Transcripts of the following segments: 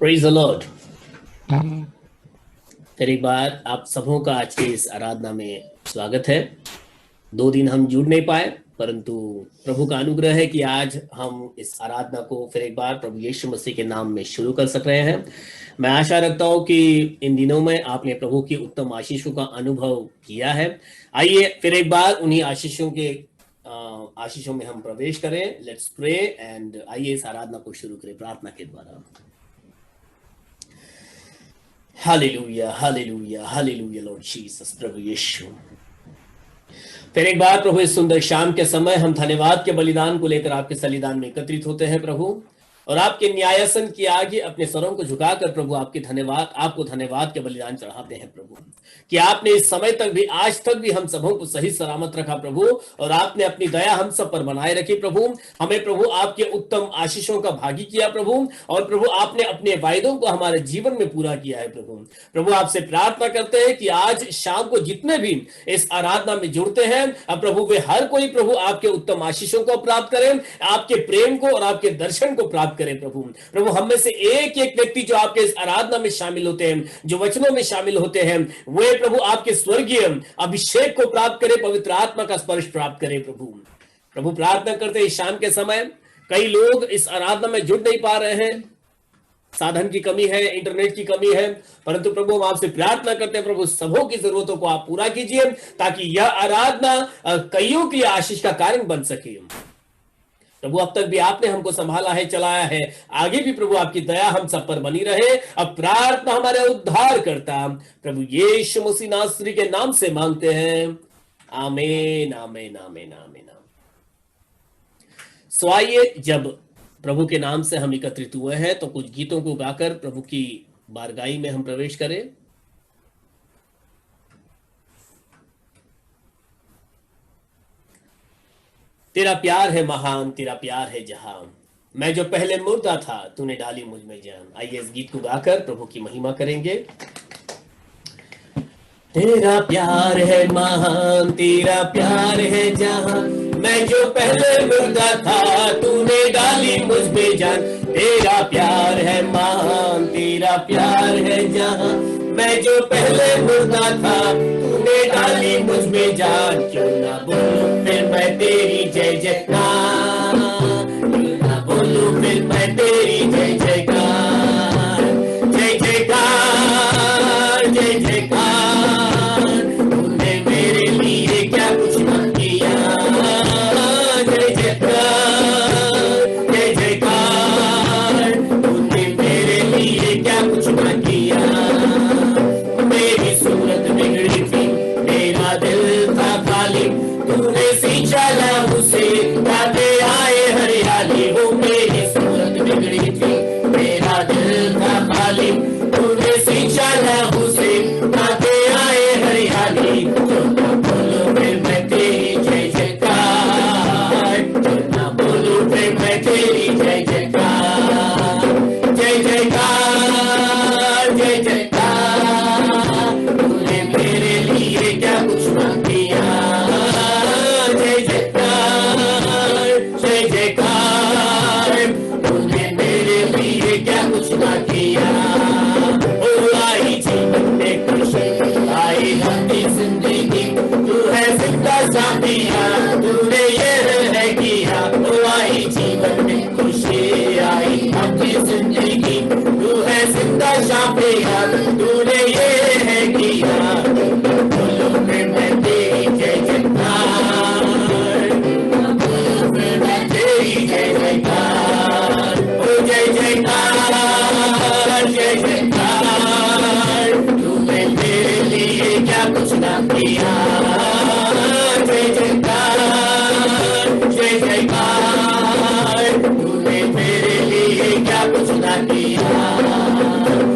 Praise the Lord. फिर एक बार आप सबों का आज के इस आराधना में स्वागत है। 2 दिन हम जुड़ नहीं पाए, परंतु प्रभु का अनुग्रह है कि आज हम इस आराधना को फिर एक बार प्रभु यीशु मसीह के नाम में शुरू कर सक रहे हैं। मैं आशा रखता हूं कि इन दिनों में आपने प्रभु की उत्तम आशीषों का अनुभव किया है। आइए फिर एक बार उन्हीं आशीषों में हम प्रवेश करें। लेट्स प्रे एंड आइए इस आराधना को शुरू करें प्रार्थना के द्वारा। Hallelujah, hallelujah, hallelujah lord Jesus. प्रभु यीशु, फिर एक बार प्रभु इस सुंदर शाम के समय हम धन्यवाद के बलिदान को लेकर आपके बलिदान में एकत्रित होते हैं प्रभु, और आपके न्यायासन की आगे अपने स्वरों को झुकाकर प्रभु आपको धन्यवाद के बलिदान चढ़ाते हैं प्रभु, कि आपने इस समय तक भी, आज तक भी हम सबों को सही सलामत रखा प्रभु, और आपने अपनी दया हम सब पर बनाए रखी प्रभु। हमें प्रभु आपके उत्तम आशीषों का भागी किया प्रभु, और प्रभु आपने अपने वायदों को हमारे जीवन में पूरा किया है प्रभु। प्रभु आपसे प्रार्थना करते हैं कि आज शाम को जितने भी इस आराधना में जुड़ते हैं, अब प्रभु वे हर कोई प्रभु आपके उत्तम आशीषों को प्राप्त करें, आपके प्रेम को और आपके दर्शन को प्राप्त करें प्रभु। प्रभु हम में से एक एक व्यक्ति जो आपके इस आराधना में शामिल होते हैं, जो वचनों में शामिल होते हैं, वे प्रभु आपके स्वर्गीय अभिषेक को प्राप्त करें, पवित्र आत्मा का स्पर्श प्राप्त करें प्रभु। प्रभु प्रार्थना करते हैं इस शाम के समय कई लोग इस आराधना में जुड़ नहीं पा रहे हैं, साधन की कमी है, इंटरनेट की कमी है, परंतु प्रभु हम आपसे प्रार्थना करते हैं प्रभु सबों की जरूरतों को आप पूरा कीजिए, ताकि यह आराधना कईयों की आशीष का कारण बन सके प्रभु। अब तक भी आपने हमको संभाला है, चलाया है, आगे भी प्रभु आपकी दया हम सब पर बनी रहे। अब प्रार्थना हमारे उद्धार करता प्रभु यीशु मसीह नासरी के नाम से मांगते हैं, आमीन, आमीन, आमीन, आमीन। सो आइए, जब प्रभु के नाम से हम एकत्रित हुए हैं तो कुछ गीतों को गाकर प्रभु की बारगाही में हम प्रवेश करें। तेरा प्यार है महान, तेरा प्यार है जहां, मैं जो पहले मुर्दा था तूने डाली मुझ में जान। आइए इस गीत को गाकर प्रभु की महिमा करेंगे। तेरा प्यार है महान, तेरा प्यार है जहां, मैं जो पहले मुर्दा था तूने डाली मुझ में जान। तेरा प्यार है महान, तेरा प्यार है जहां, मैं जो पहले मुर्दा था तूने डाली मुझ में जान। क्यों ना बोलूं फिर मैं तेरी जय जयकार, क्यों ना बोलूं फिर मैं तेरी जय जयकार, जय जयकार, जय जयकार। तूने मेरे लिए क्या कुछ ना किया, जय जयकार, जय जयकार। तूने मेरे लिए क्या कुछ ना किया। मेरी सूरत बिगड़ी थी, मेरा दिल था खाली, तूने सींचा लहू से ताके आए हरियाली। वो मेरी सूरत बिगड़ी थी, मेरा दिल था खाली, तूने सींचा लहू से ताके आए हरियाली। जो ना बोलूं फिर मैं तेरी जय जयकार, जो ना बोलूं फिर मैं तेरी जय जयकार, जय जयकार, जय जयकार। तूने मेरे लिए क्या कुछ ना किया, जय जयकार, जय जयकार। तूने मेरे लिए क्या कुछ ना किया। ओ आई जीवन में खुशी, आई लंबी जिंदगी, तू है जिंदा साथिया, तूने ये है किया। ओ आई जीवन में खुशी, आई लंबी जिंदगी, तू है जिंदा साथिया, तूने ये है किया। बोलो फिर मैं तेरी जय जयकार, बोलो फिर मैं तेरी जय जयकार, ओ जय जयकार, जय जयकार। तूने मेरे लिए क्या कुछ ना किया, जय जयकार, जय जयकार। तूने मेरे लिए क्या कुछ ना किया,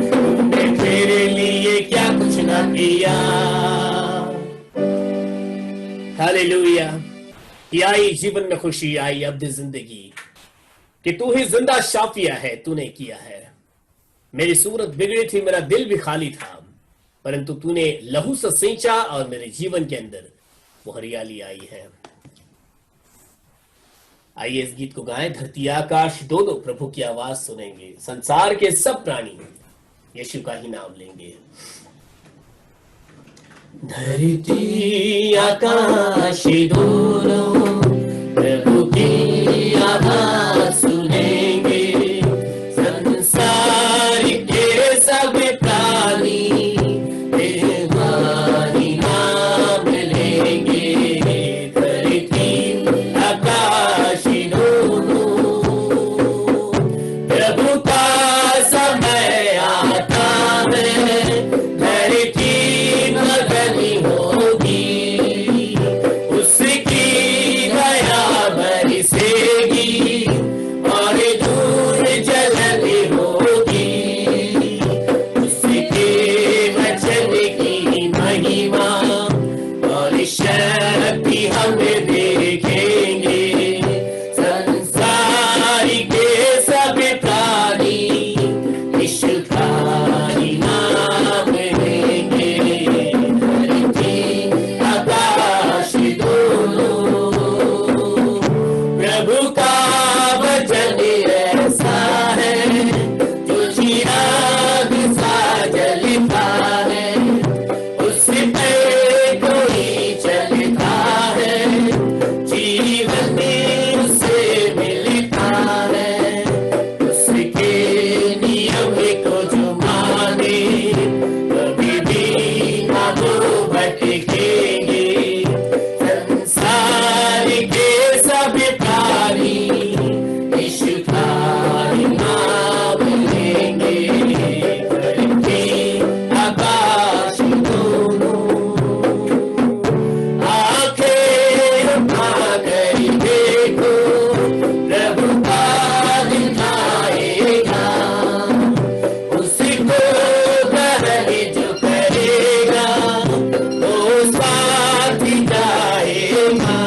तूने मेरे लिए क्या कुछ ना किया। हालेलुया। कि आई जीवन में खुशी, आई अब जिंदगी, कि तू ही जिंदा शाफिया है, तूने किया है। मेरी सूरत बिगड़ी थी, मेरा दिल भी खाली था, परंतु तूने लहू से सींचा और मेरे जीवन के अंदर वो हरियाली आई है। आइए इस गीत को गाएं। धरती आकाश दोनों प्रभु की आवाज सुनेंगे, संसार के सब प्राणी यीशु का ही नाम लेंगे। धरती आकाश दोनों प्रभु की आवाज सुनेंगे, संसार के सब प्राणी तुम्हारी नाम लेंगे। धरती आकाश दोनों प्रभु का समय आता है, धरती बदली होगी, उसकी दया बरसेगी और दूर जलनी होगी। उसके वचन की महिमा और शक्ति हम देखेंगे, संसार के सब प्राणी यीशु का ही नाम लेंगे। धरती आकाश दोनों प्रभु का वचन ऐसा है, जो चिराग सा जलता है, उस पे कोई चलता है, जीवन उससे मिलता है। उसके नियम को जो माने, कभी भी ना वो भटकेंगे। संसार के सब प्राणी यीशु का ही नाम लेंगे। धरती आकाश दोनों आंखें उठाकर देखो, प्रभु का दिन आएगा, उसको ग्रहण जो करेगा वो साथ जाएगा।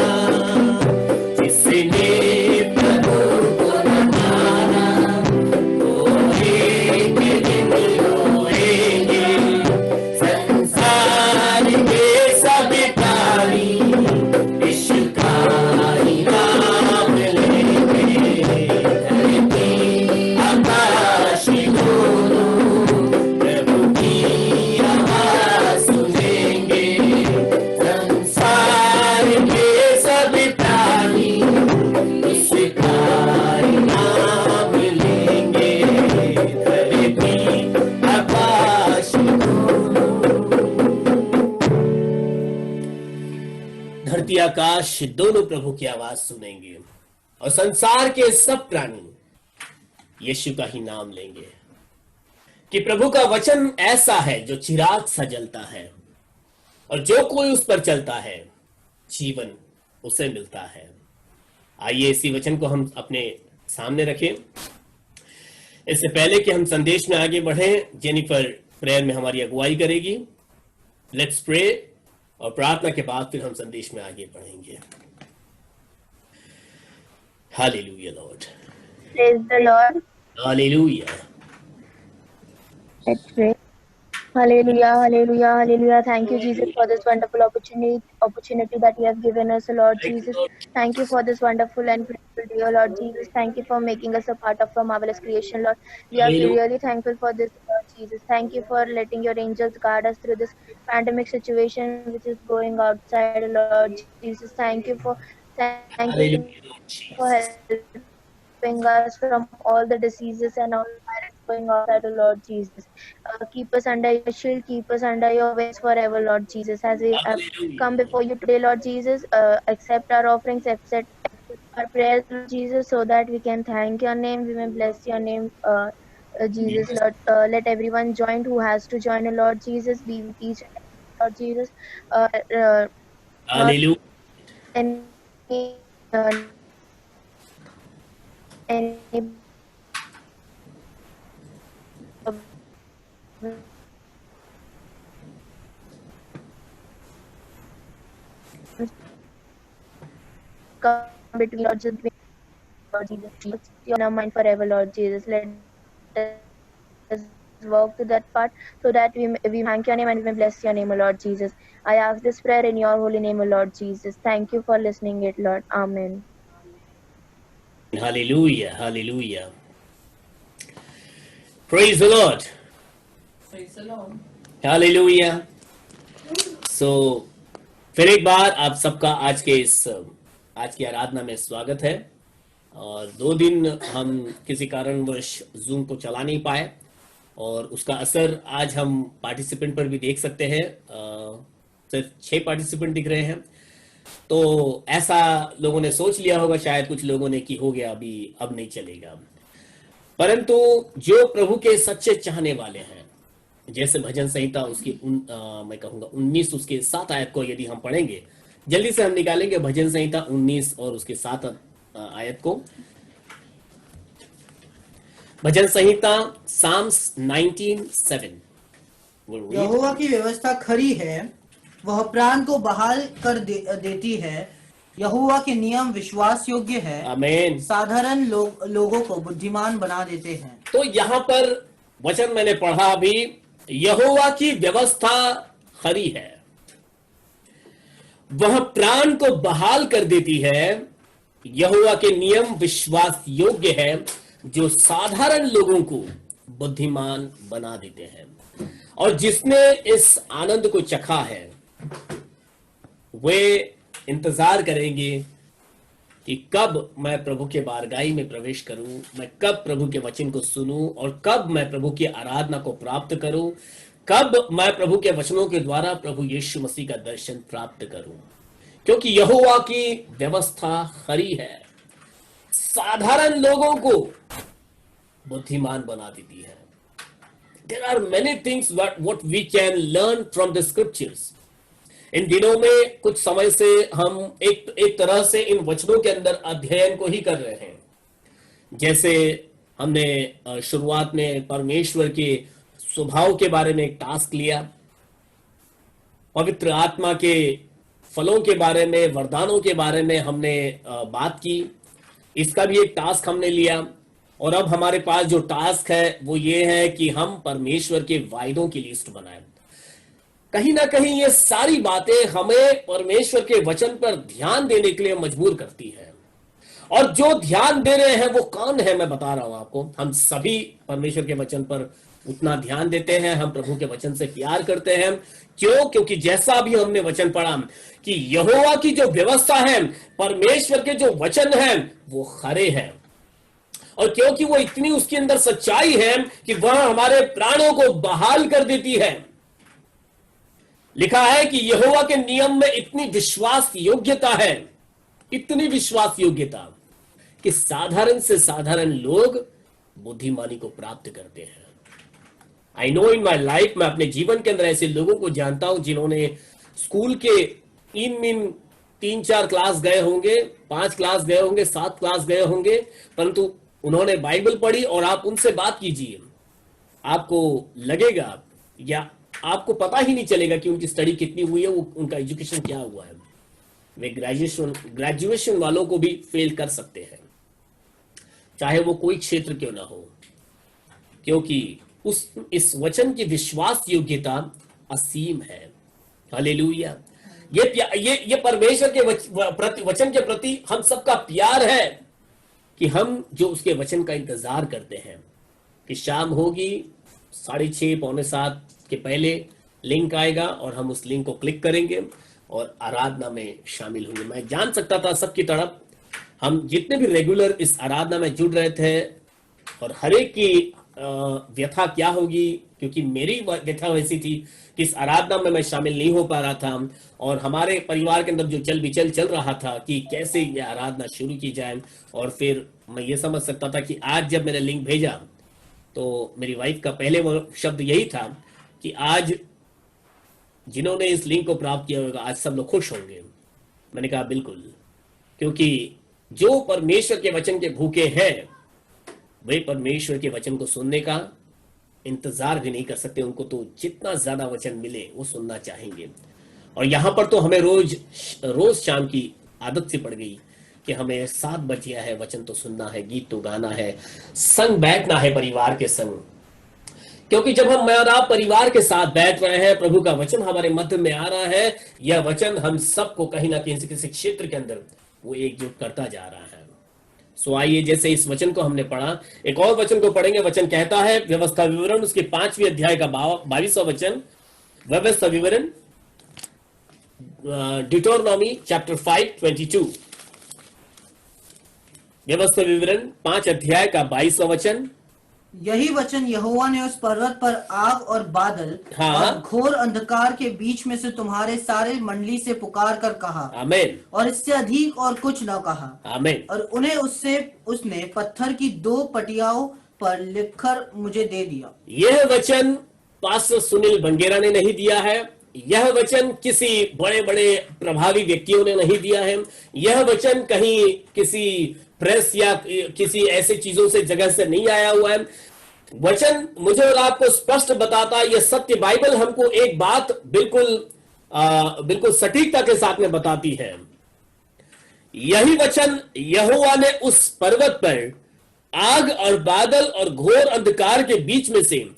जिसने प्रभु को न माना वो एक दिन रोएंगे। संसार के सब प्राणी यीशु का ही नाम लेंगे। धरती आकाश दोनों प्रभु की आवाज सुनेंगे, संसार के सब प्राणी यीशु का ही नाम लेंगे। धरती आकाश धरती आकाश दोनों प्रभु की आवाज सुनेंगे और संसार के सब प्राणी यीशु का ही नाम लेंगे। कि प्रभु का वचन ऐसा है जो चिराग सा जलता है, और जो कोई उस पर चलता है जीवन उसे मिलता है। आइए इसी वचन को हम अपने सामने रखें। इससे पहले कि हम संदेश में आगे बढ़ें, जेनिफर प्रेयर में हमारी अगुवाई करेगी। लेट्स प्रे, और प्रार्थना के बाद फिर हम संदेश में आगे बढ़ेंगे। Hallelujah Lord, Praise the Lord. Hallelujah. Let's pray. Hallelujah, hallelujah, hallelujah. Thank you, Jesus, for this wonderful opportunity that you have given us, Lord Jesus. Thank you for this wonderful and beautiful day, Lord Jesus. Thank you for making us a part of your marvelous creation, Lord. We are really thankful for this, Lord Jesus. Thank you for letting your angels guard us through this pandemic situation which is going outside, Lord Jesus. Thank you for helping us from all the diseases and all the viruses going outside, Lord Jesus. Keep us under your shield, keep us under your wings forever, Lord Jesus. As we have come before you today, Lord Jesus, accept our offerings, accept our prayers, Lord Jesus, so that we can thank your name, we may bless your name, Jesus, Lord. Let everyone join who has to join, Lord Jesus. Be with each and every, Lord Jesus. Hallelujah. Any come between, Lord Jesus, your mind forever, Lord Jesus. Let us work to that part so that we thank your name and we may bless your name, O Lord Jesus. I ask this prayer in your holy name, O Lord Jesus. Thank you for listening it, Lord. Amen. Hallelujah, hallelujah. Praise the Lord. Praise the Lord. Hallelujah. So फिर एक बार आप सबका आज की आराधना में स्वागत है। और 2 दिन हम किसी कारणवश जूम को चला नहीं पाए और उसका असर आज हम पार्टिसिपेंट पर भी देख सकते हैं। सिर्फ 6 पार्टिसिपेंट दिख रहे हैं। तो ऐसा लोगों ने सोच लिया होगा शायद कुछ लोगों ने कि हो गया, अभी अब नहीं चलेगा। परंतु जो प्रभु के सच्चे चाहने वाले हैं, जैसे भजन संहिता उसकी मैं कहूंगा 19 उसके 7 आयत को यदि हम पढ़ेंगे, जल्दी से हम निकालेंगे भजन संहिता 19 और उसके 7 आयत को। भजन संहिता साम्स 19:7। यहोवा की व्यवस्था खरी है, वह प्राण को बहाल कर देती है। यहोवा के नियम विश्वास योग्य है, आमीन। साधारण लोगों को बुद्धिमान बना देते हैं। तो यहाँ पर वचन मैंने पढ़ा अभी, यहोवा की व्यवस्था खरी है, वह प्राण को बहाल कर देती है। यहोवा के नियम विश्वास योग्य है, जो साधारण लोगों को बुद्धिमान बना देते हैं। और जिसने इस आनंद को चखा है वे इंतजार करेंगे कि कब मैं प्रभु के बारगाई में प्रवेश करूं, मैं कब प्रभु के वचन को सुनूं और कब मैं प्रभु की आराधना को प्राप्त करूं, कब मैं प्रभु के वचनों के द्वारा प्रभु यीशु मसीह का दर्शन प्राप्त करूं। क्योंकि यहोवा की व्यवस्था खरी है, साधारण लोगों को बुद्धिमान बना देती है। There are many things what we can learn from the scriptures. इन दिनों में कुछ समय से हम एक तरह से इन वचनों के अंदर अध्ययन को ही कर रहे हैं। जैसे हमने शुरुआत में परमेश्वर के स्वभाव के बारे में एक टास्क लिया, पवित्र आत्मा के फलों के बारे में, वरदानों के बारे में हमने बात की। इसका भी एक टास्क हमने लिया। और अब हमारे पास जो टास्क है वो ये है कि हम परमेश्वर के वायदों की लिस्ट बनाएं। कहीं ना कहीं ये सारी बातें हमें परमेश्वर के वचन पर ध्यान देने के लिए मजबूर करती है। और जो ध्यान दे रहे हैं वो कौन है, मैं बता रहा हूं आपको। हम सभी परमेश्वर के वचन पर उतना ध्यान देते हैं, हम प्रभु के वचन से प्यार करते हैं। क्यों? क्योंकि जैसा भी हमने वचन पढ़ा कि यहोवा की जो व्यवस्था है, परमेश्वर के जो वचन है वो खरे हैं। और क्योंकि वो इतनी उसके अंदर सच्चाई है कि वह हमारे प्राणों को बहाल कर देती है। लिखा है कि यहोवा के नियम में इतनी विश्वास योग्यता है, इतनी विश्वास योग्यता कि साधारण से साधारण लोग बुद्धिमानी को प्राप्त करते हैं। I know in my life, मैं अपने जीवन के अंदर ऐसे लोगों को जानता हूं जिन्होंने स्कूल के इन 3-4 क्लास गए होंगे, 5 क्लास गए होंगे, 7 क्लास गए होंगे, परंतु उन्होंने बाइबल पढ़ी और आप उनसे बात कीजिए, आपको लगेगा या आपको पता ही नहीं चलेगा कि उनकी स्टडी कितनी हुई है, वो उनका एजुकेशन क्या हुआ है। वे ग्रेजुएशन वालों को भी फेल कर सकते हैं, चाहे वो कोई क्षेत्र क्यों ना हो, क्योंकि इस वचन की विश्वास योग्यता असीम है। हालेलुया। ये परमेश्वर के वचन के प्रति हम सबका प्यार है कि हम जो उसके वचन का इंतजार करते हैं कि शाम होगी 6:30 पौने 7 के पहले लिंक आएगा और हम उस लिंक को क्लिक करेंगे और आराधना में शामिल होंगे। मैं जान सकता था सबकी तरफ हम जितने भी रेगुलर इस आराधना में जुड़ रहे थे और हर एक की व्यथा क्या होगी, क्योंकि मेरी व्यथा वैसी थी कि इस आराधना में मैं शामिल नहीं हो पा रहा था और हमारे परिवार के अंदर जो चल रहा था कि कैसे ये आराधना शुरू की जाए। और फिर मैं ये समझ सकता था कि आज जब मैंने लिंक भेजा तो मेरी वाइफ का पहले वो शब्द यही था कि आज जिन्होंने इस लिंक को प्राप्त किया होगा आज सब लोग खुश होंगे। मैंने कहा बिल्कुल, क्योंकि जो परमेश्वर के वचन के भूखे हैं वे परमेश्वर के वचन को सुनने का इंतजार भी नहीं कर सकते। उनको तो जितना ज्यादा वचन मिले वो सुनना चाहेंगे। और यहां पर तो हमें रोज शाम की आदत सी पड़ गई कि हमें 7 बज गया है, वचन तो सुनना है, गीत तो गाना है, संग बैठना है परिवार के संग। क्योंकि जब हम आप परिवार के साथ बैठ रहे हैं, प्रभु का वचन हमारे मध्य में आ रहा है, यह वचन हम सबको कहीं ना कहीं किसी क्षेत्र के अंदर वो एकजुट करता जा रहा है। सो आइए, जैसे इस वचन को हमने पढ़ा, एक और वचन को पढ़ेंगे। वचन कहता है व्यवस्था विवरण उसके 5वें अध्याय का 22वां वचन, व्यवस्था विवरण डिटोरनॉमी चैप्टर 5:22। व्यवस्था विवरण 5 अध्याय का 22वां वचन। यही वचन यहोवा ने उस पर्वत पर आग और बादल हाँ। और घोर अंधकार के बीच में से तुम्हारे सारे मंडली से पुकार कर कहा, आमीन, और इससे अधिक और कुछ न कहा। आमीन। और उन्हें उसने पत्थर की 2 पटियाओं पर लिखकर मुझे दे दिया। यह वचन पास्टर सुनील बंगेरा ने नहीं दिया है, यह वचन किसी बड़े बड़े प्रभावी व्यक्तियों ने नहीं दिया है, यह वचन कहीं किसी प्रेस या किसी ऐसे चीजों से जगह से नहीं आया हुआ है। वचन मुझे और आपको स्पष्ट बताता है, यह सत्य बाइबल हमको एक बात बिल्कुल सटीकता के साथ में बताती है। यही वचन यहोवा ने उस पर्वत पर आग और बादल और घोर अंधकार के बीच में से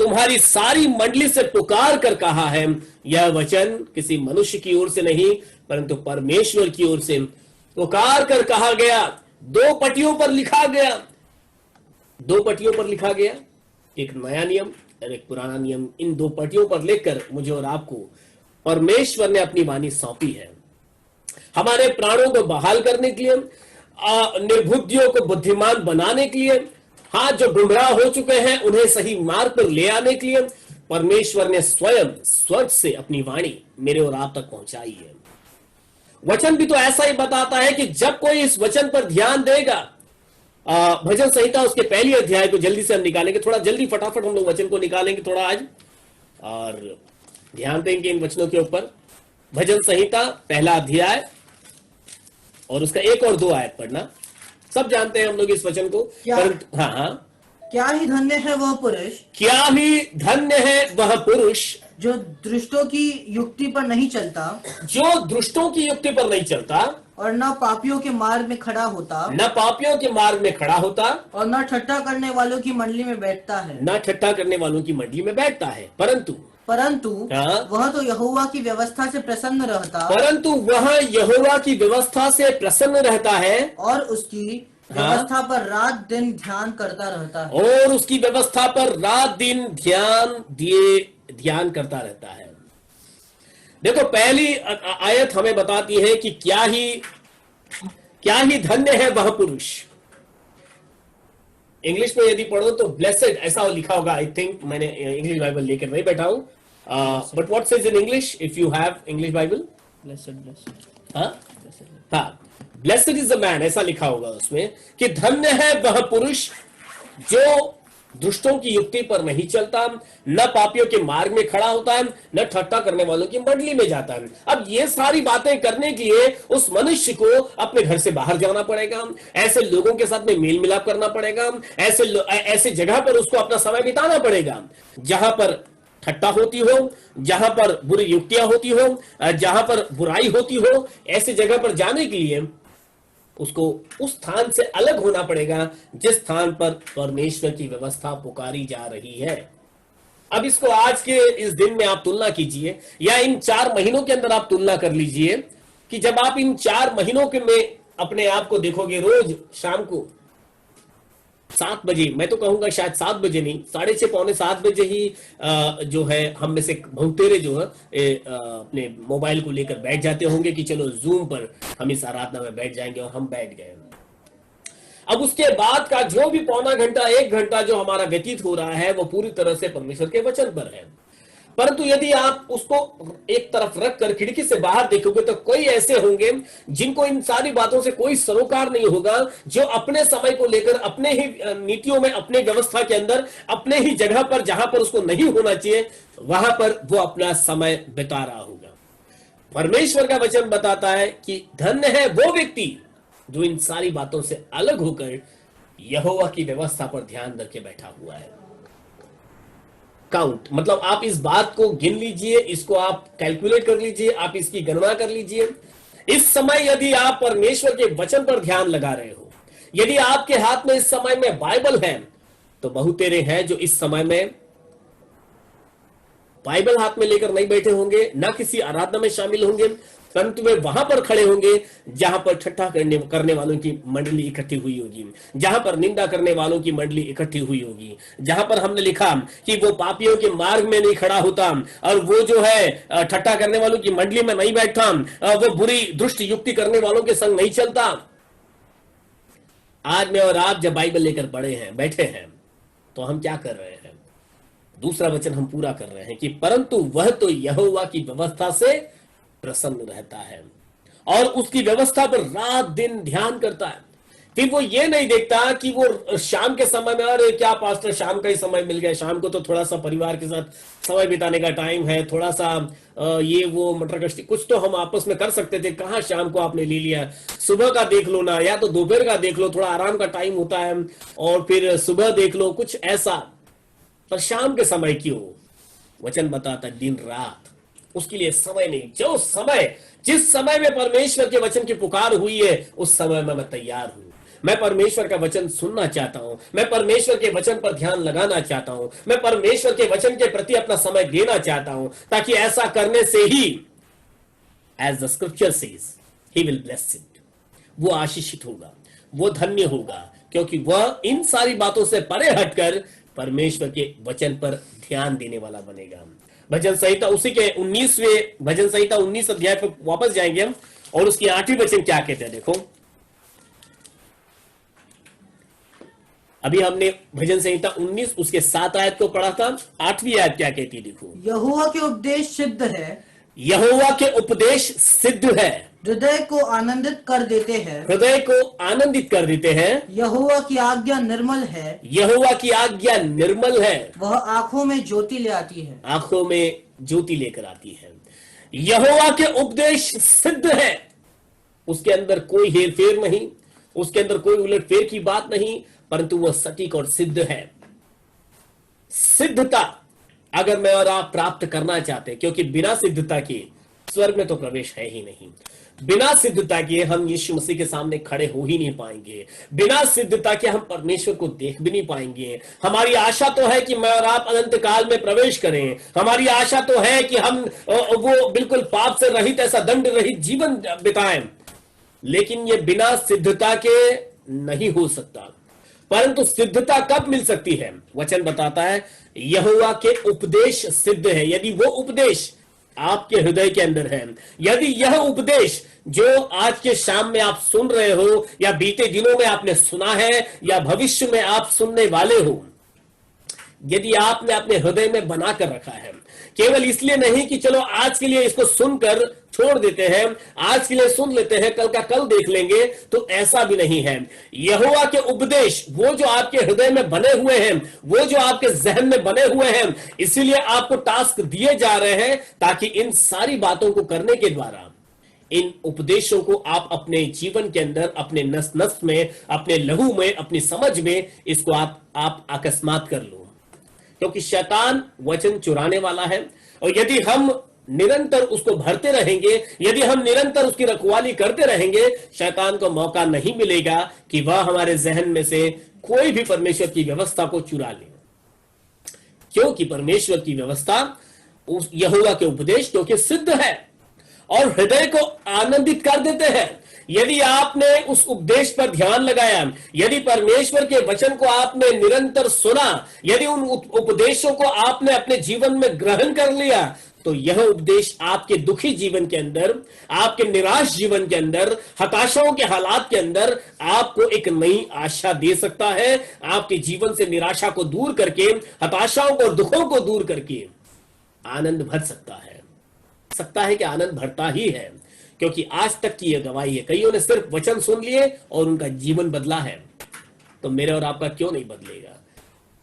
तुम्हारी सारी मंडली से पुकार कर कहा है। यह वचन किसी मनुष्य की ओर से नहीं परंतु परमेश्वर की ओर से पुकार कर कहा गया। 2 पटियों पर लिखा गया, 2 पटियों पर लिखा गया, एक नया नियम और एक पुराना नियम। इन 2 पटियों पर लिखकर मुझे और आपको परमेश्वर ने अपनी वाणी सौंपी है, हमारे प्राणों को बहाल करने के लिए, निर्बुद्धियों को बुद्धिमान बनाने के लिए, हाँ, जो गुमराह हो चुके हैं उन्हें सही मार्ग पर ले आने के लिए परमेश्वर ने स्वयं स्वर्ग से अपनी वाणी मेरे और आप तक पहुंचाई है। वचन भी तो ऐसा ही बताता है कि जब कोई इस वचन पर ध्यान देगा, भजन संहिता उसके 1 अध्याय को जल्दी से हम निकालेंगे, थोड़ा जल्दी फटाफट हम लोग वचन को निकालेंगे थोड़ा आज और ध्यान देंगे इन वचनों के ऊपर। भजन संहिता 1 अध्याय और उसका 1 और 2 आयत पढ़ना। सब जानते हैं हम लोग इस वचन को, परंतु हाँ, क्या ही धन्य है वह पुरुष, क्या ही धन्य है वह पुरुष जो दुष्टों की युक्ति पर नहीं चलता, जो दुष्टों की युक्ति पर नहीं चलता, और न पापियों के मार्ग में खड़ा होता, न पापियों के मार्ग में खड़ा होता, और न ठट्ठा करने वालों की मंडली में बैठता है, न ठट्ठा करने वालों की मंडली में बैठता है, परंतु हाँ? वह तो यहोवा की व्यवस्था से प्रसन्न रहता, परंतु वह यहोवा की व्यवस्था से प्रसन्न रहता है और उसकी व्यवस्था पर रात दिन ध्यान करता रहता है, और उसकी व्यवस्था पर रात दिन ध्यान करता रहता है। देखो, पहली आयत हमें बताती है कि क्या ही धन्य है वह पुरुष। इंग्लिश में यदि पढ़ो तो ब्लेसेड ऐसा लिखा होगा, आई थिंक। मैंने इंग्लिश बाइबल लेकर नहीं बैठा हूं, but what says in English if you have English Bible? Blessed is the man, ऐसा लिखा होगा उसमें कि धन्य है वह पुरुष जो दुष्टों की युक्ति पर नहीं चलता, न पापियों के मार्ग में खड़ा होता है, न ठट्ठा करने वालों की मंडली में जाता है। अब ये सारी बातें करने के लिए उस मनुष्य को अपने घर से बाहर जाना पड़ेगा, ऐसे लोगों के साथ में मेल मिलाप करना पड़ेगा, ऐसे जगह पर उसको अपना समय बिताना पड़ेगा जहां पर ठट्टा होती हो, जहां पर बुरी युक्तियां होती हो, जहां पर बुराई होती हो। ऐसे जगह पर जाने के लिए उसको उस स्थान से अलग होना पड़ेगा जिस स्थान पर परमेश्वर की व्यवस्था पुकारी जा रही है। अब इसको आज के इस दिन में आप तुलना कीजिए, या इन 4 महीनों के अंदर आप तुलना कर लीजिए कि जब आप इन 4 महीनों के में अपने आप को देखोगे, रोज शाम को 7 बजे, मैं तो कहूंगा शायद 7 बजे नहीं, 6:30 पौने 7 बजे ही जो है हम में से बहुतेरे जो है अपने मोबाइल को लेकर बैठ जाते होंगे कि चलो जूम पर हम इस आराधना में बैठ जाएंगे, और हम बैठ गए। अब उसके बाद का जो भी पौना घंटा 1 घंटा जो हमारा व्यतीत हो रहा है वो पूरी तरह से परमेश्वर के वचन पर है। परंतु यदि आप उसको एक तरफ रखकर खिड़की से बाहर देखोगे तो कोई ऐसे होंगे जिनको इन सारी बातों से कोई सरोकार नहीं होगा, जो अपने समय को लेकर अपने ही नीतियों में, अपने व्यवस्था के अंदर, अपने ही जगह पर जहां पर उसको नहीं होना चाहिए वहां पर वो अपना समय बिता रहा होगा। परमेश्वर का वचन बताता है कि धन्य है वो व्यक्ति जो इन सारी बातों से अलग होकर यहोवा की व्यवस्था पर ध्यान रख के बैठा हुआ है। काउंट मतलब आप इस बात को गिन लीजिए, इसको आप कैलकुलेट कर लीजिए, आप इसकी गणना कर लीजिए। इस समय यदि आप परमेश्वर के वचन पर ध्यान लगा रहे हो, यदि आपके हाथ में इस समय में बाइबल है, तो बहुतेरे हैं जो इस समय में बाइबल हाथ में लेकर नहीं बैठे होंगे, ना किसी आराधना में शामिल होंगे, परंतु वे वहां पर खड़े होंगे जहां पर ठट्ठा करने वालों की मंडली इकट्ठी हुई होगी, जहां पर निंदा करने वालों की मंडली इकट्ठी हुई होगी, जहां पर हमने लिखा कि वो पापियों के मार्ग में नहीं खड़ा होता और वो जो है ठट्ठा करने वालों की मंडली में नहीं बैठता, वो बुरी दुष्ट युक्ति करने वालों के संग नहीं चलता। आज मैं और आप जब बाइबल लेकर बड़े हैं, बैठे हैं, तो हम क्या कर रहे हैं? दूसरा वचन हम पूरा कर रहे हैं कि परंतु वह तो यहोवा की व्यवस्था से प्रसन्न रहता है और उसकी व्यवस्था पर रात दिन ध्यान करता है। फिर वो ये नहीं देखता कि वो शाम के समय में, अरे क्या पास्टर शाम का ही समय मिल गया, शाम को तो थोड़ा सा परिवार के साथ समय बिताने का टाइम है, थोड़ा सा ये वो मटर कश्ती कुछ तो हम आपस में कर सकते थे, कहां शाम को आपने ले लिया। सुबह का देख लो ना, या तो दोपहर का देख लो, थोड़ा आराम का टाइम होता है, और फिर सुबह देख लो, कुछ ऐसा। पर शाम के समय क्यों? वचन बताता दिन रात उसके लिए समय नहीं। जो समय, जिस समय में परमेश्वर के वचन की पुकार हुई है, उस समय में मैं तैयार हूं। मैं परमेश्वर का वचन सुनना चाहता हूं, मैं परमेश्वर के वचन पर ध्यान लगाना चाहता हूं, मैं परमेश्वर के वचन के प्रति अपना समय देना चाहता हूं, ताकि ऐसा करने से ही, as the scripture says, he will bless it, वो आशीषित होगा, वो धन्य होगा, क्योंकि वह इन सारी बातों से परे हटकर परमेश्वर के वचन पर ध्यान देने वाला बनेगा। भजन संहिता उसी के 19वें भजन संहिता 19 अध्याय पर वापस जाएंगे हम, और उसकी 8वीं वचन क्या कहते हैं देखो। अभी हमने भजन संहिता 19 उसके 7 आयत को पढ़ा था। 8वीं आयत क्या कहती है देखो। यहोवा के उपदेश सिद्ध है, यहोवा के उपदेश सिद्ध है, हृदय को आनंदित कर देते हैं, हृदय को आनंदित कर देते हैं। यहोवा की आज्ञा निर्मल है, यहोवा की आज्ञा निर्मल है, वह आंखों में ज्योति ले आती है। आंखों में ज्योति लेकर आती है। यहोवा के उपदेश सिद्ध है, उसके अंदर कोई हेरफेर नहीं, उसके अंदर कोई उलटफेर की बात नहीं, परंतु वह सटीक और सिद्ध है। सिद्धता अगर मैं और आप प्राप्त करना चाहते हैं, क्योंकि बिना सिद्धता के स्वर्ग में तो प्रवेश है ही नहीं। बिना सिद्धता के हम यीशु मसीह के सामने खड़े हो ही नहीं पाएंगे। बिना सिद्धता के हम परमेश्वर को देख भी नहीं पाएंगे। हमारी आशा तो है कि मैं और आप अनंत काल में प्रवेश करें। हमारी आशा तो है कि हम वो बिल्कुल पाप से रहित, ऐसा दंड रहित जीवन बिताएं, लेकिन ये बिना सिद्धता के नहीं हो सकता। परंतु सिद्धता कब मिल सकती है? वचन बताता है यहोवा के उपदेश सिद्ध है। यदि वो उपदेश आपके हृदय के अंदर है, यदि यह उपदेश जो आज के शाम में आप सुन रहे हो, या बीते दिनों में आपने सुना है, या भविष्य में आप सुनने वाले हो, यदि आपने अपने हृदय में बनाकर रखा है, केवल इसलिए नहीं कि चलो आज के लिए इसको सुनकर छोड़ देते हैं, आज के लिए सुन लेते हैं, कल का कल देख लेंगे, तो ऐसा भी नहीं है। यहोवा के उपदेश वो जो आपके हृदय में बने हुए हैं, वो जो आपके जहन में बने हुए हैं, इसीलिए आपको टास्क दिए जा रहे हैं, ताकि इन सारी बातों को करने के द्वारा, इन उपदेशों को आप अपने जीवन के अंदर, अपने नस नस में, अपने लहू में, अपनी समझ में, इसको आप अकस्मात कर लो। क्योंकि शैतान वचन चुराने वाला है, और यदि हम निरंतर उसको भरते रहेंगे, यदि हम निरंतर उसकी रखवाली करते रहेंगे, शैतान को मौका नहीं मिलेगा कि वह हमारे जहन में से कोई भी परमेश्वर की व्यवस्था को चुरा ले। क्योंकि परमेश्वर की व्यवस्था, उस यहोवा के उपदेश क्योंकि सिद्ध है और हृदय को आनंदित कर देते हैं। यदि आपने उस उपदेश पर ध्यान लगाया, यदि परमेश्वर के वचन को आपने निरंतर सुना, यदि उन उपदेशों को आपने अपने जीवन में ग्रहण कर लिया, तो यह उपदेश आपके दुखी जीवन के अंदर, आपके निराश जीवन के अंदर, हताशाओं के हालात के अंदर आपको एक नई आशा दे सकता है। आपके जीवन से निराशा को दूर करके, हताशाओं को, दुखों को दूर करके आनंद भर सकता है कि आनंद भरता ही है। क्योंकि आज तक की यह गवाही है, कईयों ने सिर्फ वचन सुन लिए और उनका जीवन बदला है। तो मेरे और आपका क्यों नहीं बदलेगा?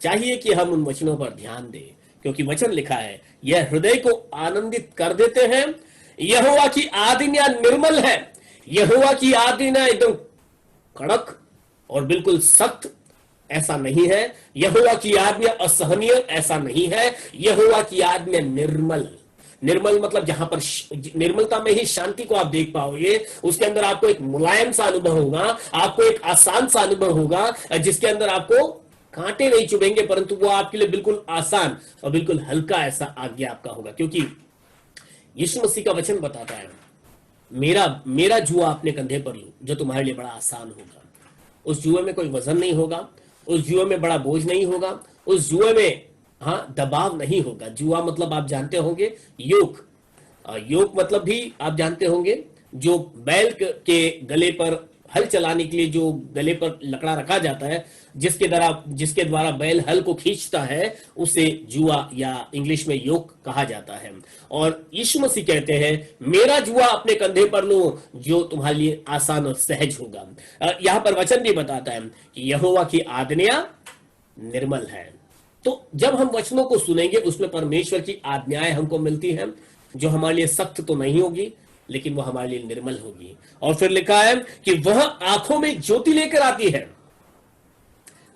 चाहिए कि हम उन वचनों पर ध्यान दें, क्योंकि वचन लिखा है यह हृदय को आनंदित कर देते हैं। यहोवा की आज्ञा निर्मल है। यहोवा की आज्ञा एकदम कड़क और बिल्कुल सख्त ऐसा नहीं है। यहोवा की आज्ञा असहनीय ऐसा नहीं है। यहोवा की आज्ञा निर्मल, निर्मल मतलब जहां पर निर्मलता में ही शांति को आप देख पाओगे। उसके अंदर आपको एक मुलायम सा अनुभव होगा, आपको एक आसान सा अनुभव होगा, जिसके अंदर आपको कांटे नहीं चुभेंगे, परंतु वो आपके लिए बिल्कुल आसान और बिल्कुल हल्का ऐसा आज्ञा आपका होगा। क्योंकि यीशु मसीह का वचन बताता है मेरा मेरा जुआ अपने कंधे पर लो जो तुम्हारे लिए बड़ा आसान होगा। उस जुए में कोई वजन नहीं होगा, उस जुए में बड़ा बोझ नहीं होगा, उस जुए में हाँ दबाव नहीं होगा। जुआ मतलब आप जानते होंगे योक, योक मतलब भी आप जानते होंगे, जो बैल के गले पर हल चलाने के लिए जो गले पर लकड़ा रखा जाता है, जिसके द्वारा बैल हल को खींचता है, उसे जुआ या इंग्लिश में योक कहा जाता है। और यीशु मसीह कहते हैं मेरा जुआ अपने कंधे पर लो जो तुम्हारे लिए आसान और सहज होगा। यहां पर वचन भी बताता है कि यहोवा की आज्ञा निर्मल है। तो जब हम वचनों को सुनेंगे उसमें परमेश्वर की आज्ञाएं हमको मिलती हैं, जो हमारे लिए सख्त तो नहीं होगी लेकिन वो हमारे लिए निर्मल होगी। और फिर लिखा है कि वह आंखों में ज्योति लेकर आती है।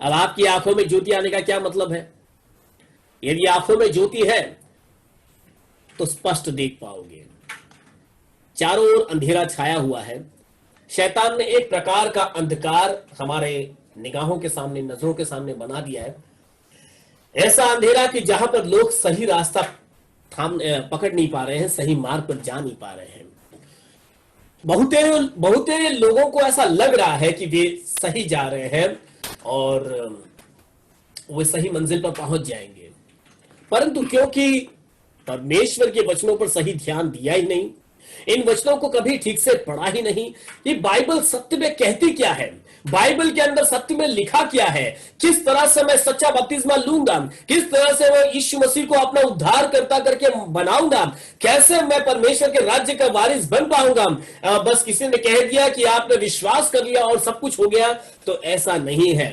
अब आपकी आंखों में ज्योति आने का क्या मतलब है? यदि आंखों में ज्योति है तो स्पष्ट देख पाओगे। चारों ओर अंधेरा छाया हुआ है। शैतान ने एक प्रकार का अंधकार हमारे निगाहों के सामने, नजरों के सामने बना दिया है, ऐसा अंधेरा कि जहां पर लोग सही रास्ता पकड़ नहीं पा रहे हैं, सही मार्ग पर जा नहीं पा रहे हैं। बहुते लोगों को ऐसा लग रहा है कि वे सही जा रहे हैं और वे सही मंजिल पर पहुंच जाएंगे, परंतु क्योंकि परमेश्वर के वचनों पर सही ध्यान दिया ही नहीं, इन वचनों को कभी ठीक से पढ़ा ही नहीं, ये बाइबल सत्य में कहती क्या है, बाइबल के अंदर सत्य में लिखा क्या है, किस तरह से मैं सच्चा बपतिस्मा लूंगा, किस तरह से मैं यीशु मसीह को अपना उद्धार करता करके बनाऊंगा, कैसे मैं परमेश्वर के राज्य का वारिस बन पाऊंगा। बस किसी ने कह दिया कि आपने विश्वास कर लिया और सब कुछ हो गया, तो ऐसा नहीं है।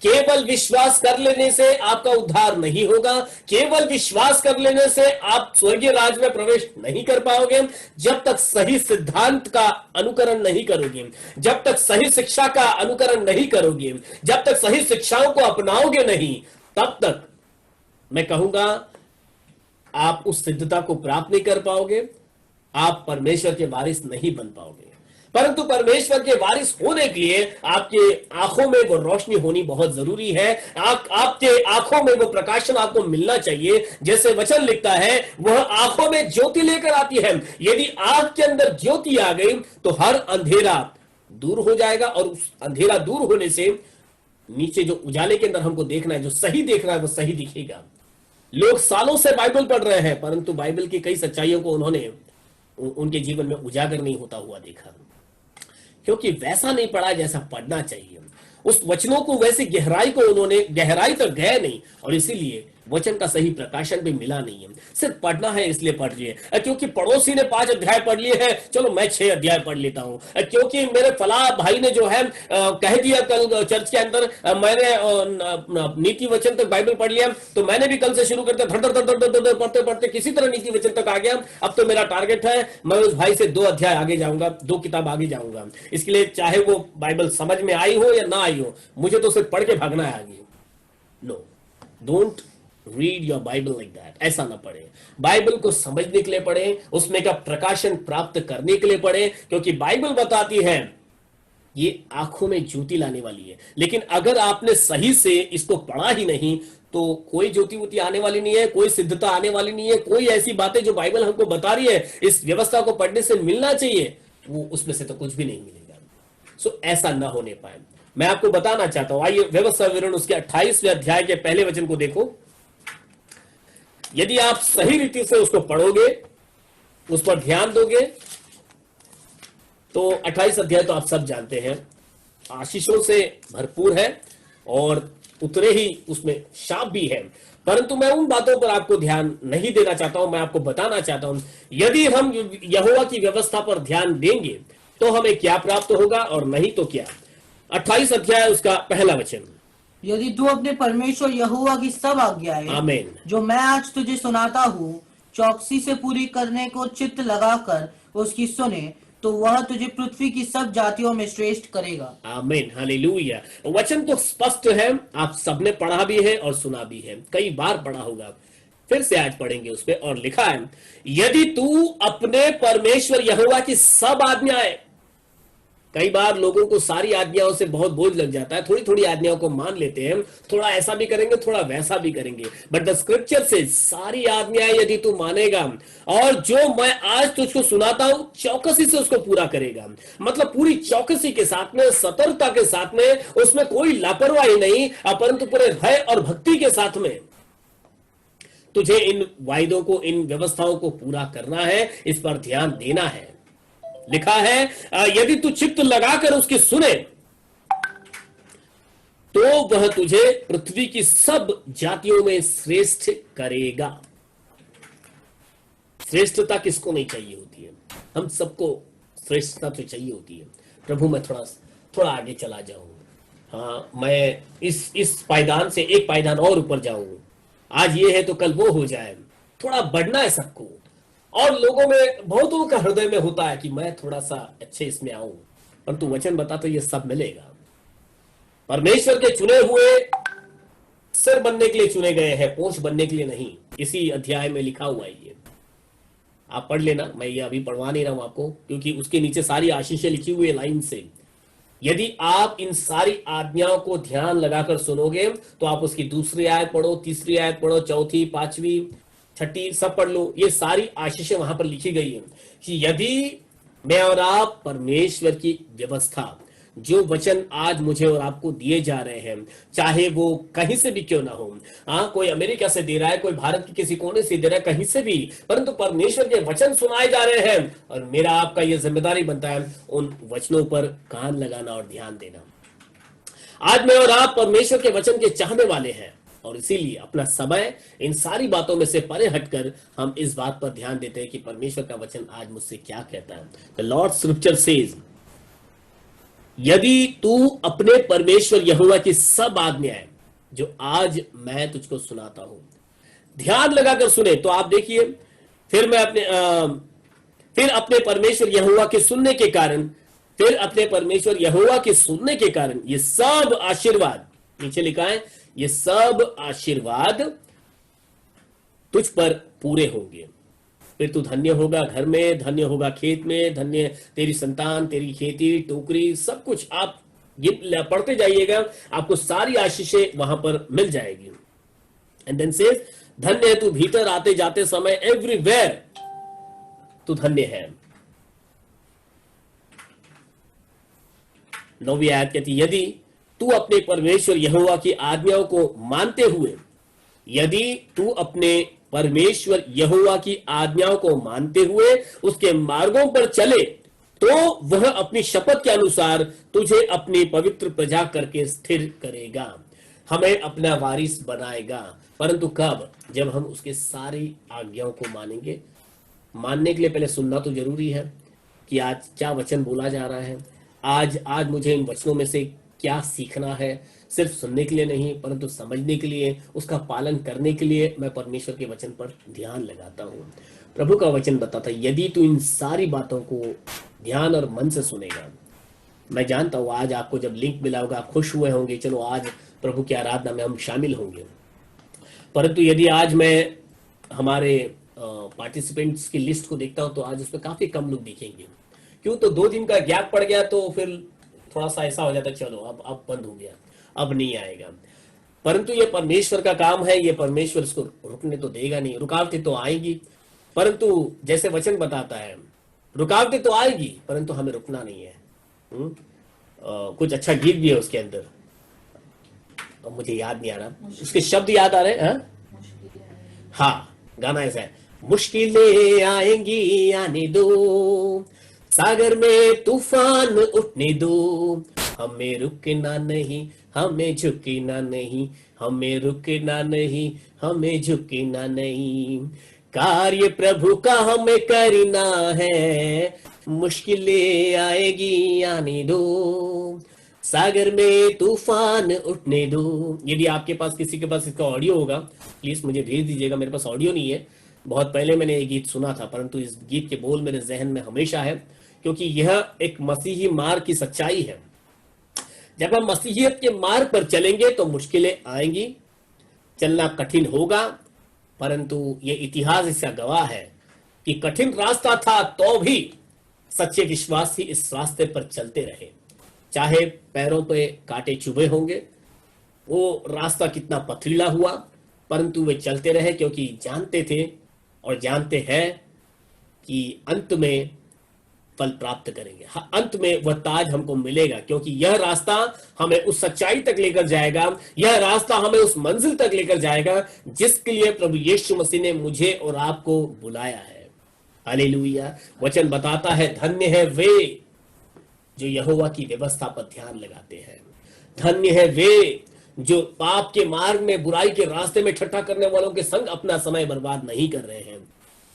केवल विश्वास कर लेने से आपका उद्धार नहीं होगा, केवल विश्वास कर लेने से आप स्वर्गीय राज में प्रवेश नहीं कर पाओगे। जब तक सही सिद्धांत का अनुकरण नहीं करोगे, जब तक सही शिक्षा का अनुकरण नहीं करोगे, जब तक सही शिक्षाओं को अपनाओगे नहीं, तब तक मैं कहूंगा आप उस सिद्धता को प्राप्त नहीं कर पाओगे, आप परमेश्वर के वारिस नहीं बन पाओगे। परंतु परमेश्वर के वारिस होने के लिए आपके आंखों में वो रोशनी होनी बहुत जरूरी है। आपके आंखों में वो प्रकाशन आपको मिलना चाहिए। जैसे वचन लिखता है वह आंखों में ज्योति लेकर आती है। यदि आंख के अंदर ज्योति आ गई तो हर अंधेरा दूर हो जाएगा, और उस अंधेरा दूर होने से नीचे जो उजाले के अंदर हमको देखना है, जो सही देखना है, वो सही दिखेगा। लोग सालों से बाइबल पढ़ रहे हैं परंतु बाइबल की कई सच्चाइयों को उन्होंने उनके जीवन में उजागर नहीं होता हुआ देखा, क्योंकि वैसा नहीं पढ़ा जैसा पढ़ना चाहिए। उस वचनों को वैसे उन्होंने गहराई तक गए नहीं, और इसीलिए वचन का सही प्रकाशन भी मिला नहीं है। सिर्फ पढ़ना है इसलिए पढ़ लिए, क्योंकि पड़ोसी ने 5 अध्याय पढ़ लिए हैं, चलो मैं 6 अध्याय पढ़ लेता हूं, क्योंकि मेरे फला भाई ने जो है कह दिया कल चर्च के अंदर, मैंने नीति वचन तक बाइबल पढ़ लिया, तो मैंने भी कल से शुरू करते धड़ धड़ पढ़ते पढ़ते किसी तरह नीति वचन तक आ गया। अब तो मेरा टारगेट है मैं उस भाई से 2 अध्याय आगे जाऊंगा, 2 किताब आगे जाऊंगा। इसके लिए चाहे वो बाइबल समझ में आई हो या ना आई हो, मुझे तो सिर्फ पढ़ के भागना है आगे। No, don't read your Bible like that. ऐसा ना पढ़े, बाइबल को समझने के लिए पढ़े, उसमें का प्रकाशन प्राप्त करने के लिए पढ़े, क्योंकि बाइबल बताती है ये आंखों में ज्योति लाने वाली है। लेकिन अगर आपने सही से इसको पढ़ा ही नहीं तो कोई ज्योति वोति आने वाली नहीं है, कोई सिद्धता आने वाली नहीं है, कोई ऐसी बातें जो बाइबल हमको बता रही है इस व्यवस्था को पढ़ने से मिलना चाहिए, वो उसमें से तो कुछ भी नहीं मिलेगा। सो ऐसा ना होने पाए। मैं आपको बताना चाहता हूं, आइए व्यवस्था विवरण उसके 28वें अध्याय के पहले वचन को देखो। यदि आप सही रीति से उसको पढ़ोगे, उस पर ध्यान दोगे, तो 28 अध्याय तो आप सब जानते हैं, आशीषों से भरपूर है और उतरे ही उसमें शाप भी है। परंतु मैं उन बातों पर आपको ध्यान नहीं देना चाहता हूं। मैं आपको बताना चाहता हूं यदि हम यहोवा की व्यवस्था पर ध्यान देंगे तो हमें क्या प्राप्त होगा और नहीं तो क्या। 28 अध्याय उसका पहला वचन, यदि तू अपने परमेश्वर यहोवा की सब आज्ञाएं आमीन जो मैं आज तुझे सुनाता हूँ चौकसी से पूरी करने को चित्त लगाकर उसकी सुने, तो वह तुझे पृथ्वी की सब जातियों में श्रेष्ठ करेगा। आमीन, हालेलुया। वचन तो स्पष्ट है, आप सबने पढ़ा भी है और सुना भी है, कई बार पढ़ा होगा, फिर से आज पढ़ेंगे उस पे। और लिखा है यदि तू अपने परमेश्वर यहोवा की सब आज्ञाएं, कई बार लोगों को सारी आज्ञाओं से बहुत बोझ लग जाता है, थोड़ी थोड़ी आज्ञाओं को मान लेते हैं, थोड़ा ऐसा भी करेंगे थोड़ा वैसा भी करेंगे, बट द स्क्रिप्चर से सारी आज्ञाएं यदि तू मानेगा और जो मैं आज तुझको सुनाता हूं चौकसी से उसको पूरा करेगा, मतलब पूरी चौकसी के साथ में, सतर्कता के साथ में, उसमें कोई लापरवाही नहीं, परंतु पूरे भय और भक्ति के साथ में तुझे इन वायदों को, इन व्यवस्थाओं को पूरा करना है, इस पर ध्यान देना है। लिखा है यदि तू चित्त लगाकर उसकी सुने तो वह तुझे पृथ्वी की सब जातियों में श्रेष्ठ करेगा। श्रेष्ठता किसको नहीं चाहिए होती है? हम सबको श्रेष्ठता तो चाहिए होती है। प्रभु मैं थोड़ा आगे चला जाऊं, हाँ मैं इस पायदान से एक पायदान और ऊपर जाऊं, आज ये है तो कल वो हो जाए, थोड़ा बढ़ना है सबको। और लोगों में, बहुतों का हृदय में होता है कि मैं थोड़ा सा अच्छे इसमें आऊं, परंतु वचन बता तो ये सब मिलेगा। परमेश्वर के चुने हुए सिर बनने के लिए चुने गए हैं, पूंछ बनने के लिए नहीं। इसी अध्याय में लिखा हुआ है, ये आप पढ़ लेना, मैं ये अभी पढ़वा नहीं रहा हूं आपको, क्योंकि उसके नीचे सारी आशीषें लिखी हुई है लाइन से। यदि आप इन सारी आज्ञाओं को ध्यान लगाकर सुनोगे तो आप उसकी दूसरी आयत पढ़ो, तीसरी आयत पढ़ो, चौथी, पांचवी, छठी, सब पढ़ लो, ये सारी आशीषें वहां पर लिखी गई है कि यदि मैं और आप परमेश्वर की व्यवस्था, जो वचन आज मुझे और आपको दिए जा रहे हैं, चाहे वो कहीं से भी क्यों ना हो, हाँ कोई अमेरिका से दे रहा है, कोई भारत के किसी कोने से दे रहा है, कहीं से भी, परंतु परमेश्वर के वचन सुनाए जा रहे हैं और मेरा आपका यह जिम्मेदारी बनता है उन वचनों पर कान लगाना और ध्यान देना। आज मैं और आप परमेश्वर के वचन के चाहने वाले हैं और इसीलिए अपना समय इन सारी बातों में से परे हटकर हम इस बात पर ध्यान देते हैं कि परमेश्वर का वचन आज मुझसे क्या कहता है। द लॉर्ड स्क्रिप्चर सेज, यदि तू अपने परमेश्वर यहोवा की सब आज्ञाएं जो आज मैं तुझको सुनाता हूं ध्यान लगाकर सुने, तो आप देखिए फिर अपने परमेश्वर यहोवा के सुनने के कारण, फिर अपने परमेश्वर यहोवा के सुनने के कारण ये सब आशीर्वाद, नीचे लिखा है ये सब आशीर्वाद तुझ पर पूरे होंगे। फिर तू धन्य होगा घर में, धन्य होगा खेत में, धन्य तेरी संतान, तेरी खेती, टोकरी, सब कुछ आप पढ़ते जाइएगा, आपको सारी आशीषें वहां पर मिल जाएगी। एंड देन सेज, धन्य है तू भीतर आते जाते समय, एवरीवेयर तू धन्य है। 9वीं आयत कहती, यदि तू अपने परमेश्वर यहोवा की आज्ञाओं को मानते हुए, यदि तू अपने परमेश्वर यहोवा की आज्ञाओं को मानते हुए उसके मार्गों पर चले तो वह अपनी शपथ के अनुसार तुझे अपनी पवित्र प्रजा करके स्थिर करेगा, हमें अपना वारिस बनाएगा। परंतु कब? जब हम उसके सारी आज्ञाओं को मानेंगे। मानने के लिए पहले सुनना तो जरूरी है कि आज क्या वचन बोला जा रहा है, आज मुझे इन वचनों में से क्या सीखना है। सिर्फ सुनने के लिए नहीं परंतु समझने के लिए, उसका पालन करने के लिए मैं परमेश्वर के वचन पर ध्यान लगाता हूं। प्रभु का वचन बताता है, यदि तू इन सारी बातों को ध्यान और मन से सुनेगा। मैं जानता हूं आज आपको जब लिंक मिला होगा आप खुश हुए होंगे, चलो आज प्रभु की आराधना में हम शामिल होंगे। परंतु यदि आज मैं हमारे पार्टिसिपेंट्स की लिस्ट को देखता हूं तो आज उसमें काफी कम लोग दिखेंगे। क्यों? तो 2 दिन का गैप पड़ गया तो फिर थोड़ा सा ऐसा हो जाता है, चलो अब बंद हो गया, अब नहीं आएगा। परंतु ये परमेश्वर का काम है, ये परमेश्वर इसको रुकने तो देगा नहीं। रुकावटें तो आएगी, परंतु जैसे वचन बताता है रुकावटें तो आएगी परंतु हमें रुकना नहीं है। कुछ अच्छा गीत भी है उसके अंदर, अब मुझे याद नहीं आ रहा, उसके शब्द याद आ रहे हैं। हाँ, गाना ऐसा है, मुश्किलें आएंगी आने दो, सागर में तूफान उठने दो, हमें रुकना नहीं, हमें झुकना नहीं, हमें रुकना नहीं, हमें झुकना नहीं। कार्य प्रभु का हमें करना है, मुश्किलें आएगी आने दो, सागर में तूफान उठने दो। यदि आपके पास किसी के पास इसका ऑडियो होगा प्लीज मुझे भेज दीजिएगा, मेरे पास ऑडियो नहीं है। बहुत पहले मैंने ये गीत सुना था परंतु इस गीत के बोल मेरे जहन में हमेशा है, क्योंकि यह एक मसीही मार्ग की सच्चाई है। जब हम मसीहियत के मार्ग पर चलेंगे तो मुश्किलें आएंगी, चलना कठिन होगा, परंतु ये इतिहास इसका गवाह है कि कठिन रास्ता था तो भी सच्चे विश्वासी इस रास्ते पर चलते रहे, चाहे पैरों पे कांटे चुभे होंगे, वो रास्ता कितना पथरीला हुआ, परंतु वे चलते रहे क्योंकि जानते थे और जानते हैं कि अंत में फल प्राप्त करेंगे, अंत में वह ताज हमको मिलेगा, क्योंकि यह रास्ता हमें उस सच्चाई तक लेकर जाएगा, यह रास्ता हमें उस मंजिल तक लेकर जाएगा जिसके लिए प्रभु यीशु मसीह ने मुझे और आपको बुलाया है। हालेलुया। वचन बताता है, धन्य है वे जो यहोवा की व्यवस्था पर ध्यान लगाते हैं, धन्य है वे जो पाप के मार्ग में, बुराई के रास्ते में ठट्ठा करने वालों के संग अपना समय बर्बाद नहीं कर रहे हैं।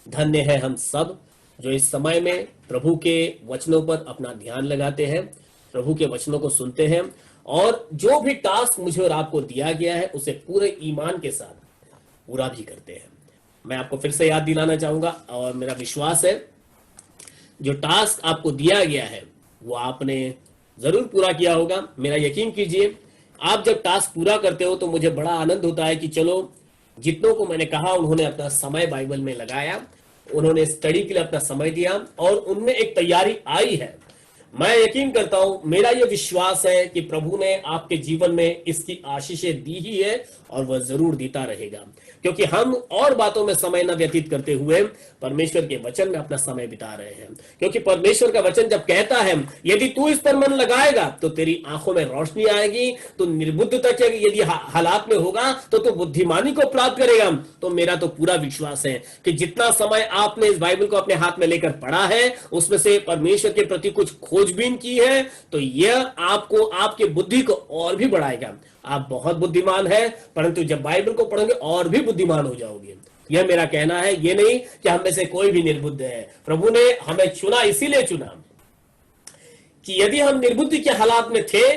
धन्य है हम सब जो इस समय में प्रभु के वचनों पर अपना ध्यान लगाते हैं, प्रभु के वचनों को सुनते हैं और जो भी टास्क मुझे और आपको दिया गया है उसे पूरे ईमान के साथ पूरा भी करते हैं। मैं आपको फिर से याद दिलाना चाहूंगा और मेरा विश्वास है जो टास्क आपको दिया गया है वो आपने जरूर पूरा किया होगा। मेरा यकीन कीजिए, आप जब टास्क पूरा करते हो तो मुझे बड़ा आनंद होता है कि चलो, जितनों को मैंने कहा उन्होंने अपना समय बाइबल में लगाया, उन्होंने स्टडी के लिए अपना समय दिया और उनमें एक तैयारी आई है। मैं यकीन करता हूं, मेरा यह विश्वास है कि प्रभु ने आपके जीवन में इसकी आशीषें दी ही है और वह जरूर देता रहेगा, क्योंकि हम और बातों में समय न व्यतीत करते हुए परमेश्वर के वचन में अपना समय बिता रहे हैं। क्योंकि परमेश्वर का वचन जब कहता है, यदि तू इस पर मन लगाएगा तो तेरी आंखों में रोशनी आएगी, तो निर्बुद्धता के यदि हालात में होगा तो तू बुद्धिमानी को प्राप्त करेगा। तो मेरा तो पूरा विश्वास है कि जितना समय आपने इस बाइबल को अपने हाथ में लेकर पढ़ा है, उसमें से परमेश्वर के प्रति कुछ खोजबीन की है, तो यह आपको, आपके बुद्धि को और भी बढ़ाएगा। आप बहुत बुद्धिमान है, परंतु जब बाइबल को पढ़ोगे और भी बुद्धिमान हो जाओगे। यह मेरा कहना है, ये नहीं कि हम में से कोई भी निर्बुद्ध है। प्रभु ने हमें चुना, इसीलिए चुना कि यदि हम निर्बुद्धि के हालात में थे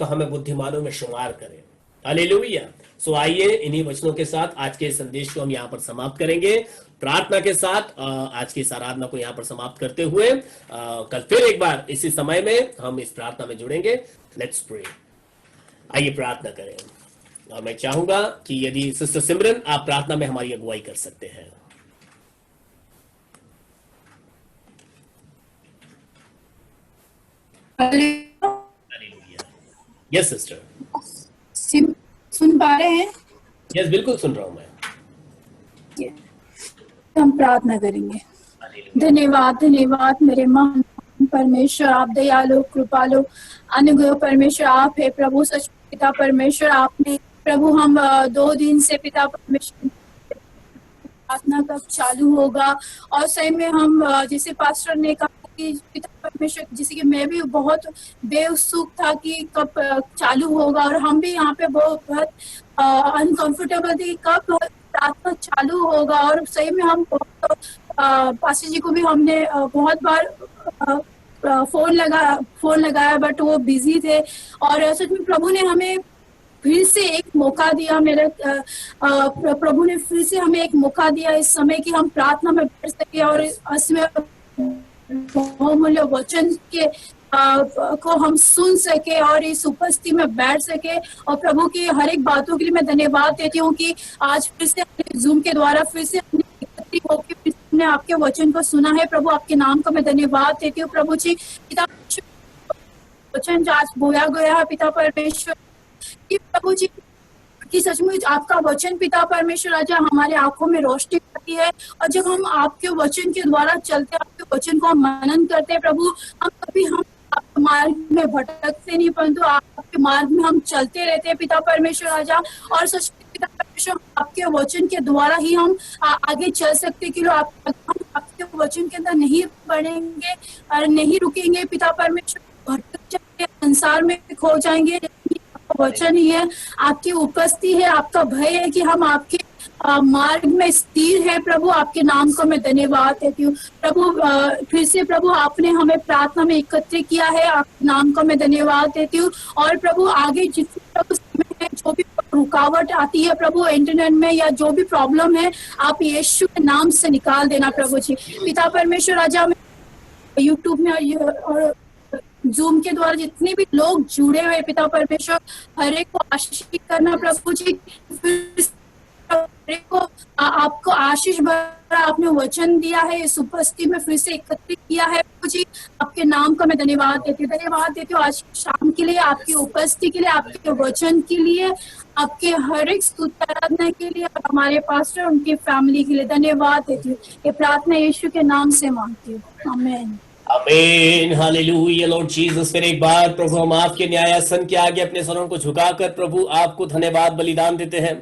तो हमें बुद्धिमानों में शुमार करें। हालेलुया। सो आइए, इन्हीं वचनों के साथ आज के संदेश को हम यहाँ पर समाप्त करेंगे। प्रार्थना के साथ आज की इस आराधना को यहाँ पर समाप्त करते हुए कल फिर एक बार इसी समय में हम इस प्रार्थना में जुड़ेंगे। Let's pray. आइए प्रार्थना करें। और मैं चाहूंगा कि यदि सिस्टर सिमरन आप प्रार्थना में हमारी अगुवाई कर सकते हैं। यस सिस्टर, सुन पा रहे हैं? यस बिल्कुल सुन रहा हूं मैं। हम प्रार्थना करेंगे। धन्यवाद, धन्यवाद मेरे महान परमेश्वर, आप दयालु, कृपालु, अनुग्रह परमेश्वर आप है प्रभु। सच पिता परमेश्वर, आपने प्रभु हम 2 दिन से पिता परमेश्वर प्रार्थना कब चालू होगा, और सही में हम जैसे पास्टर ने कहा कि पिता परमेश्वर, जैसे कि मैं भी बहुत बेउत्सुक था कि कब चालू होगा, और हम भी यहाँ पे बहुत अनकंफर्टेबल थे कि कब प्रार्थना चालू होगा। और सही में हम पास्टर जी को भी हमने बहुत बार फोन लगाया, बट वो बिजी थे। और सच में प्रभु ने हमें फिर से एक मौका दिया, प्रभु ने फिर से हमें एक मौका दिया इस समय कि हम प्रार्थना में बैठ सके और इसमें बहुमूल्य वचन के को हम सुन सके और इस उपस्थिति में बैठ सके। और प्रभु की हर एक बातों के लिए मैं धन्यवाद देती हूँ कि आज फिर से जूम के द्वारा फिर से एकत्रित होकर फिर हमने आपके वचन को सुना है। प्रभु आपके नाम का मैं धन्यवाद देती हूँ। प्रभु जी, पिता वचन आज बोया गया है पिता परमेश्वर कि प्रभु जी कि सचमुच आपका वचन पिता परमेश्वर राजा हमारे आंखों में रोशनी करती है। और जब हम आपके वचन के द्वारा चलते, आपके वचन को हम मनन करते हैं प्रभु, हम कभी हम आपके मार्ग में भटकते नहीं, परंतु आपके मार्ग में हम चलते रहते हैं पिता परमेश्वर राजा। और सच पिता परमेश्वर, आपके वचन के द्वारा ही हम आगे चल सकते कि हम आपके वचन के अंदर नहीं बढ़ेंगे और नहीं रुकेंगे पिता परमेश्वर, भटक जाएंगे, संसार में खो जाएंगे। वचन ही है, आपकी उपस्थिति है, आपका भय है कि हम आपके मार्ग में स्थिर है। प्रभु आपके नाम को मैं धन्यवाद देती हूँ। प्रभु फिर से प्रभु आपने हमें प्रार्थना में एकत्रित किया है, आपके नाम को मैं धन्यवाद देती हूँ। और प्रभु आगे जितने प्रभु समय है, जो भी रुकावट आती है प्रभु इंटरनेट में या जो भी प्रॉब्लम है, आप यीशु के नाम से निकाल देना प्रभु जी। पिता परमेश्वर राजा, यूट्यूब में और जूम के द्वारा जितने भी लोग जुड़े हुए पिता परमेश्वर, हर एक को आशीषित करना प्रभु जी। फिर को आपको आशीष भरा आपने वचन दिया है, इस उपस्थिति में फिर से एकत्रित किया है प्रभु जी। आपके नाम का मैं धन्यवाद देती हूँ आज शाम के लिए, आपकी उपस्थिति के लिए, आपके वचन के लिए, आपके हर एक स्तुति आराधना के लिए, और हमारे पास्टर उनकी फैमिली के लिए धन्यवाद देती हूँ। ये प्रार्थना यीशु के नाम से मांगती हूँ, आमीन। आमीन, हालेलुया लॉर्ड जीसस। फिर एक बार प्रभु हम आपके न्यायासन के आगे अपने सरों को झुकाकर प्रभु आपको धन्यवाद बलिदान देते हैं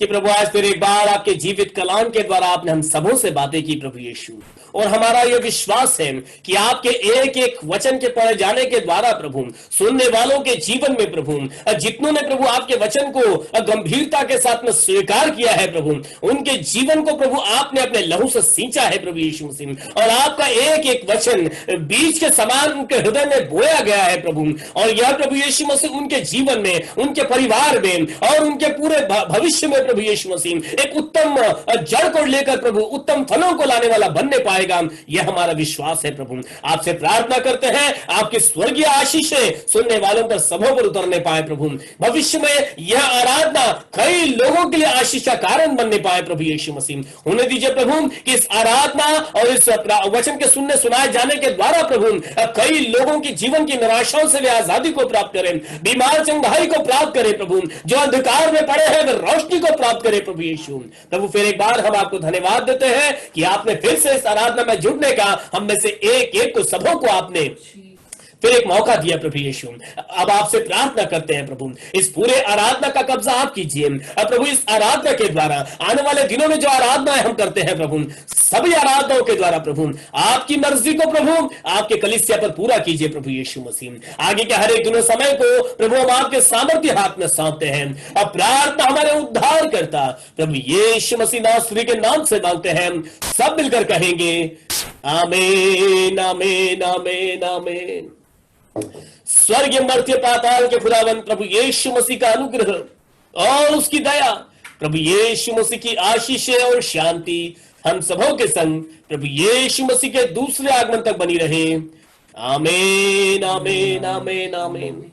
कि प्रभु आज फिर एक बार आपके जीवित कलाम के द्वारा आपने हम सबों से बातें की प्रभु यीशु, और हमारा यह विश्वास है कि आपके एक एक वचन के पढ़े जाने के द्वारा प्रभु सुनने वालों के जीवन में प्रभु जितनों ने प्रभु आपके वचन को गंभीरता के साथ में स्वीकार किया है प्रभु, उनके जीवन को प्रभु आपने अपने लहू से सींचा है प्रभु यीशु मसीह, और आपका एक एक वचन बीज के समान उनके हृदय में बोया गया है प्रभु, और यह प्रभु यीशु मसीह उनके जीवन में, उनके परिवार में और उनके पूरे भविष्य में प्रभु यीशु मसीह एक उत्तम जड़ को लेकर प्रभु उत्तम फलों को लाने वाला बनने पाएगा। यह हमारा विश्वास है प्रभु। आपसे प्रार्थना करते हैं आपकी स्वर्गीय आशीषें सुनने वालों पर सबों पर उतरने पाए प्रभु। भविष्य में यह आराधना कई लोगों के लिए आशीष का कारण बनने पाए प्रभु यीशु मसीह। होने दीजिए प्रभु कि इस आराधना और इस वचन के सुनने सुनाए जाने के द्वारा प्रभु कई लोगों की जीवन की निराशाओं से वे आजादी को प्राप्त करें, बीमार चंगाई को प्राप्त करें प्रभु, जो अंधकार में पड़े हैं वे रोशनी को प्राप्त करें प्रभु यीशु। प्रभु फिर एक बार हम आपको धन्यवाद देते हैं कि आपने फिर से इस आराधना में जुड़ने का हम में से एक एक को सबों को आपने फिर एक मौका दिया प्रभु यीशु। अब आपसे प्रार्थना करते हैं प्रभु इस पूरे आराधना का कब्जा आप कीजिए। अब प्रभु इस आराधना के द्वारा आने वाले दिनों में जो आराधनाएं हम करते हैं प्रभु, सभी आराधनाओं के द्वारा प्रभु आपकी मर्जी को प्रभु आपके कलीसिया पर पूरा कीजिए प्रभु यीशु मसीह। आगे के हर एक दिनों समय को प्रभु हम आपके सामर्थ्य हाथ में सौंपते हैं। अब प्रार्थना हमारे उद्धार करता प्रभु यीशु मसीह नासरी के नाम से मांगते हैं, सब मिलकर कहेंगे आमीन आमीन आमीन आमीन। स्वर्गीय मर्त्य पाताल के खुदावंद प्रभु यीशु मसीह का अनुग्रह और उसकी दया, प्रभु यीशु मसीह की आशीषें और शांति हम सबों के संग प्रभु यीशु मसीह के दूसरे आगमन तक बनी रहे। आमीन आमीन आमीन आमीन।